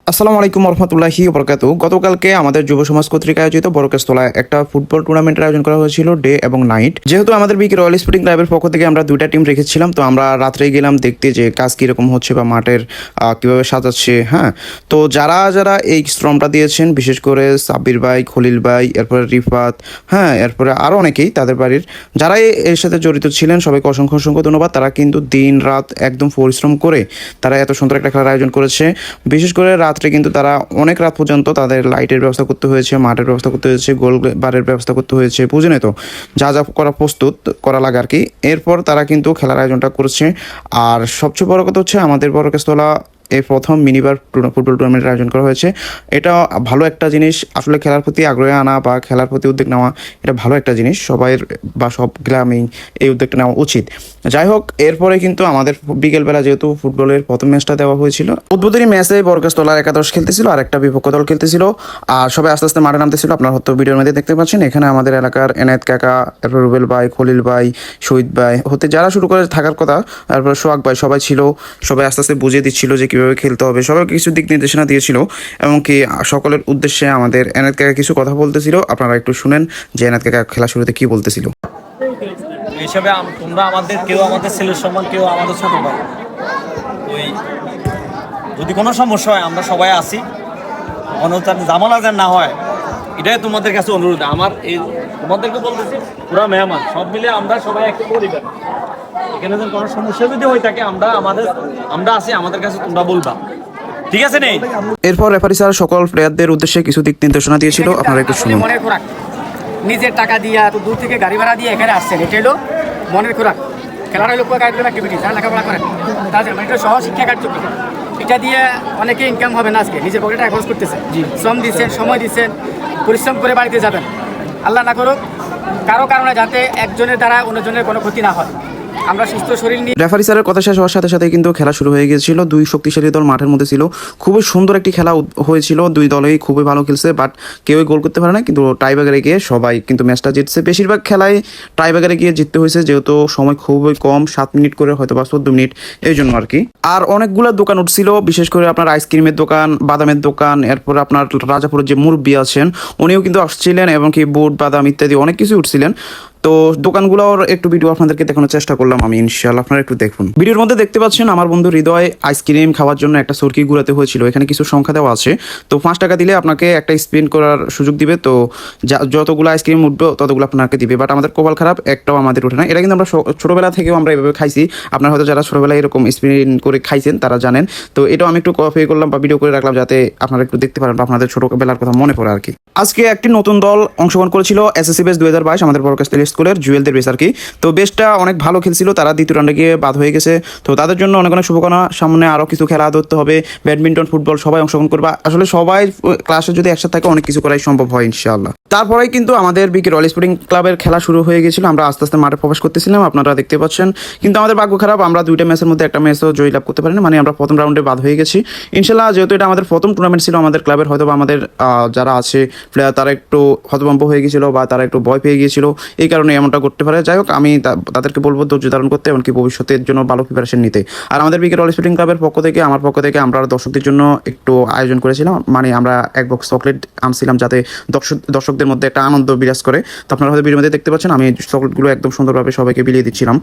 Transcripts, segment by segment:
আসসালামু আলাইকুম রহমতুল্লাহি বরকাতু। গতকালকে আমাদের যুব সমাজ কর্তৃক আয়োজিত বরকেস্তলায় একটা ফুটবল টুর্নামেন্টের আয়োজন করা হয়েছিল ডে এবং নাইট। যেহেতু আমাদের বিকে রয়্যাল স্পোর্টিং ক্লাবের পক্ষ থেকে আমরা দুইটা টিম রেখেছিলাম, তো আমরা রাত্রে গেলাম দেখতে যে কাজ কীরকম হচ্ছে বা মাঠের কীভাবে সাজাচ্ছে। হ্যাঁ, তো যারা যারা এই শ্রমটা দিয়েছেন, বিশেষ করে সাব্বির ভাই, খলিল ভাই, এরপরে রিফাত, হ্যাঁ, এরপরে আরও অনেকেই তাদের বাড়ির যারাই এর সাথে জড়িত ছিলেন, সবাইকে অসংখ্য অসংখ্য ধন্যবাদ। তারা কিন্তু দিন রাত একদম পরিশ্রম করে তারা এত সুন্দর একটা খেলার আয়োজন করেছে। বিশেষ করে রাত্রে কিন্তু তারা অনেক রাত পর্যন্ত তাদের লাইটের ব্যবস্থা করতে হয়েছে, মাঠের ব্যবস্থা করতে হয়েছে, গোল বারের ব্যবস্থা করতে হয়েছে, বুঝে তো যা যা করা প্রস্তুত করা লাগে আর কি। এরপর তারা কিন্তু খেলার আয়োজনটা করেছে। আর সবচেয়ে বড় কথা হচ্ছে আমাদের বরকেস্তলা এই প্রথম মিনিবার ফুটবল টুর্নামেন্টের আয়োজন করা হয়েছে। এটা ভালো একটা জিনিস, আসলে খেলার প্রতি আগ্রহ আনা বা খেলার প্রতি উদ্যোগ নেওয়া এটা ভালো একটা জিনিস, সবাইয়ের বা সব গ্রামেই এই উদ্যোগটা নেওয়া উচিত। যাই হোক, এরপরে কিন্তু আমাদের বিকেলবেলা যেহেতু ফুটবলের প্রথম ম্যাচটা দেওয়া হয়েছিল, উদ্বোধনী ম্যাচে বরকেস্তলার একাদশ খেলতেছিল আর একটা বিপক্ষ দল খেলতেছিল, আর সবাই আস্তে আস্তে মাঠে নামতেছিল। আপনারা হয়তো ভিডিওর মধ্যে দেখতে পাচ্ছেন, এখানে আমাদের এলাকার এনায়েত কাকা, এরপর রুবেল ভাই, খলিল ভাই, শহীদ ভাই হতে যারা শুরু করে থাকার কথা, তারপর সোহাগ ভাই, সবাই ছিল। সবাই আস্তে আস্তে বুঝিয়ে দিচ্ছিল যে কীভাবে খেলতে হবে, সবাই কিছু দিক নির্দেশনা দিয়েছিল। এমনকি সকলের উদ্দেশ্যে আমাদের এনায়েত কাকা কিছু কথা বলতেছিল, আপনারা একটু শুনেন যে এনায়েত কাকা খেলা শুরুতে কী বলতেছিল। হিসাবে তোমরা আমাদের কেউ আমাদের ছেলের সমান, কেউ আমাদের ছোট ভাই। ওই যদি কোনো সমস্যা হয় আমরা সবাই আসি, অনতার জামালা যেন না হয়, এটাই তোমাদের কাছে অনুরোধ। আমার এই তোমাদেরকে বলতেছি, পুরা মেহমান সব মিলে আমরা সবাই একটা পরিবার। এখানে যেন কোনো সমস্যা যদি হয়ে থাকে আমরা আসি, আমাদের কাছে তোমরা বলবা, ঠিক আছে নেই? এরপর রেফারি স্যার সকল প্লেয়ারদের উদ্দেশ্যে কিছু দিক নির্দেশনা দিয়েছিল, আপনারা একটু শুনুন। মনের খোরাক, নিজের টাকা দিয়ে এত দূর থেকে গাড়ি ভাড়া দিয়ে এখানে আসছেন, এটা হলো মনের খোরাক। খেলার হলো কারিগরি অ্যাক্টিভিটি, যারা লেখাপড়া করেন তাদের মানে এটা সহ শিক্ষা কার্যক্রম। এটা দিয়ে অনেকে ইনকাম হবে না, আজকে নিজের পকেটে খরচ করতেছেন, শ্রম দিচ্ছেন, সময় দিচ্ছেন, পরিশ্রম করে বাড়িতে যাবেন। আল্লাহ না করুক কারো কারণে যাতে একজনের দ্বারা অন্যজনের কোনো ক্ষতি না হয়। আমরা সুস্থ শরীর নিয়ে রেফারি স্যারের কথা শেষ হওয়ার সাথে সাথে কিন্তু খেলা শুরু হয়ে গিয়েছিল। দুই শক্তিশালী দল মাঠের মধ্যে ছিল, খুবই সুন্দর একটি খেলা হয়েছিল। দুই দলেই খুবই ভালো খেলছে, বাট কেউই গোল করতে পারে না, কিন্তু টাইব্রেকারে গিয়ে সবাই কিন্তু ম্যাচটা জিতছে। বেশিরভাগ খেলায় টাইব্রেকারে গিয়ে জিততে হয়েছে, যেহেতু সময় খুবই কম, 7 মিনিট করে হয়তো বা 14 মিনিট, এই জন্য আর কি। আর অনেকগুলো দোকান উঠছিল, বিশেষ করে আপনার আইসক্রিমের দোকান, বাদামের দোকান, এরপর আপনার রাজাপুরের যে মুরব্বী আছেন উনিও কিন্তু আসছিলেন, এবং কি বুট বাদাম ইত্যাদি অনেক কিছু উঠছিলেন। তো দোকানগুলোর একটু ভিডিও আপনাদেরকে দেখানোর চেষ্টা করলাম আমি, ইনশাআল্লাহ আপনারা একটু দেখুন। ভিডিওর মধ্যে দেখতে পাচ্ছেন আমার বন্ধু হৃদয় আইসক্রিম খাওয়ার জন্য একটা সরকি ঘুরাতে হয়েছিল। এখানে কিছু সংখ্যা দেওয়া আছে, তো 5 টাকা দিলে আপনাকে একটা স্পিন করার সুযোগ দিবে। তো যতগুলো আইসক্রিম উঠবে ততগুলো আপনাকে দিবে, বাট আমাদের কপাল খারাপ, একটাও আমাদের ওঠে না। এটা কিন্তু আমরা ছোটোবেলা থেকেও আমরা এভাবে খাইছি। আপনারা হয়তো যারা ছোটোবেলায় এরকম স্পিন করে খাইছেন তারা জানেন। তো এটাও আমি একটু কপি করলাম বা ভিডিও করে রাখলাম, যাতে আপনারা একটু দেখতে পারেন বা আপনাদের ছোটোবেলার কথা মনে পড়ে আর কি। আজকে একটি নতুন দল অংশগ্রহণ করেছিল, এসএসসি বেস 2022 আমাদের বরকেস্তলা স্কুলের জুয়েলদের বেস আর কি। তো বেসটা অনেক ভালো খেলছিল, তারা দ্বিতীয় রাউন্ডে গিয়ে বাদ হয়ে গেছে। তো তাদের জন্য অনেক অনেক শুভকামনা। সামনে আরও কিছু খেলা ধরতে হবে, ব্যাডমিন্টন, ফুটবল সবাই অংশগ্রহণ করবে। আসলে সবাই ক্লাসে যদি একসাথে থাকে অনেক কিছু করাই সম্ভব হয় ইনশাআল্লাহ। তারপরেই কিন্তু আমাদের বিকে রয়্যাল স্পোর্টিং ক্লাবের খেলা শুরু হয়ে গেছিল। আমরা আস্তে আস্তে মাঠে প্রবেশ করতেছিলাম, আপনারা দেখতে পাচ্ছেন। কিন্তু আমাদের ভাগ্য খারাপ, আমরা দুইটা ম্যাচের মধ্যে একটা ম্যাচও জয়লাভ করতে পারিনি, মানে আমরা প্রথম রাউন্ডে বাদ হয়ে গেছি। ইনশাআল্লাহ যেহেতু এটা আমাদের প্রথম টুর্নামেন্ট ছিল আমাদের ক্লাবের, হয়তো বা আমাদের যারা আছে প্লেয়ার তারা একটু হতভম্ব হয়ে গিয়েছিল বা তারা একটু ভয় পেয়ে গিয়েছিল, এই কারণে এমনটা করতে পারে। যাই হোক, আমি তাদেরকে বলবো ধৈর্য ধারণ করতে, এমনকি ভবিষ্যতের জন্য ভালো প্রিপারেশন নিতে। আর আমাদের বিকে রয়্যাল স্পোর্টিং ক্লাবের পক্ষ থেকে, আমার পক্ষ থেকে আমরা দর্শকদের জন্য একটু আয়োজন করেছিলাম, মানে আমরা এক বক্স চকলেট আনছিলাম, যাতে দর্শকদের মধ্যে একটা আনন্দ বিরাজ করে। তো আপনারা হয়তো ভিডিওর মধ্যে দেখতে পাচ্ছেন, আমি চকলেটগুলো একদম সুন্দরভাবে সবাইকে বিলিয়ে দিচ্ছিলাম।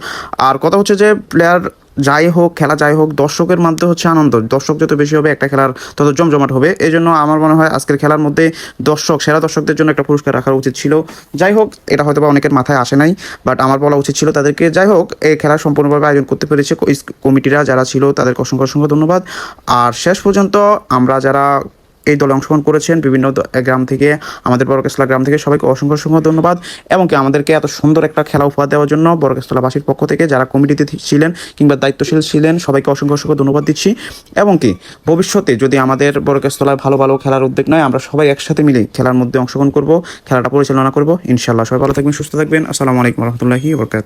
আর কথা হচ্ছে যে প্লেয়ার যাই হোক, খেলা যাই হোক, দর্শকের মধ্যে হচ্ছে আনন্দ। দর্শক যত বেশি হবে একটা খেলার তত জমজমাট হবে। এই জন্য আমার মনে হয় আজকের খেলার মধ্যে সেরা দর্শকদের জন্য একটা পুরস্কার রাখার উচিত ছিল। যাই হোক, এটা হয়তো বা অনেকের মাথায় আসে নাই, বাট আমার বলা উচিত ছিল তাদেরকে। যাই হোক, এই খেলা সম্পূর্ণভাবে আয়োজন করতে পেরেছে কমিটিরা যারা ছিল, তাদেরকে অসংখ্য অসংখ্য ধন্যবাদ। আর শেষ পর্যন্ত আমরা যারা এই দলে অংশগ্রহণ করেছেন বিভিন্ন গ্রাম থেকে, আমাদের বরকেস্তলা গ্রাম থেকে, সবাইকে অসংখ্য অসংখ্য ধন্যবাদ। এবং কি আমাদেরকে এত সুন্দর একটা খেলা উপহার দেওয়ার জন্য বরকেস্তলাবাসীর পক্ষ থেকে যারা কমিটিতে ছিলেন কিংবা দায়িত্বশীল ছিলেন, সবাইকে অসংখ্য অসংখ্য ধন্যবাদ দিচ্ছি। এবং কি ভবিষ্যতে যদি আমাদের বরকেস্তলায় ভালো ভালো খেলার উদ্যোগ নয়, আমরা সবাই একসাথে মিলে খেলার মধ্যে অংশগ্রহণ করব, খেলাটা পরিচালনা করব ইনশাআল্লাহ। সবাই ভালো থাকবেন, সুস্থ থাকবেন। আসসালামু আলাইকুম রহমতুল্লাহি ওয়া বারাকাতুহু।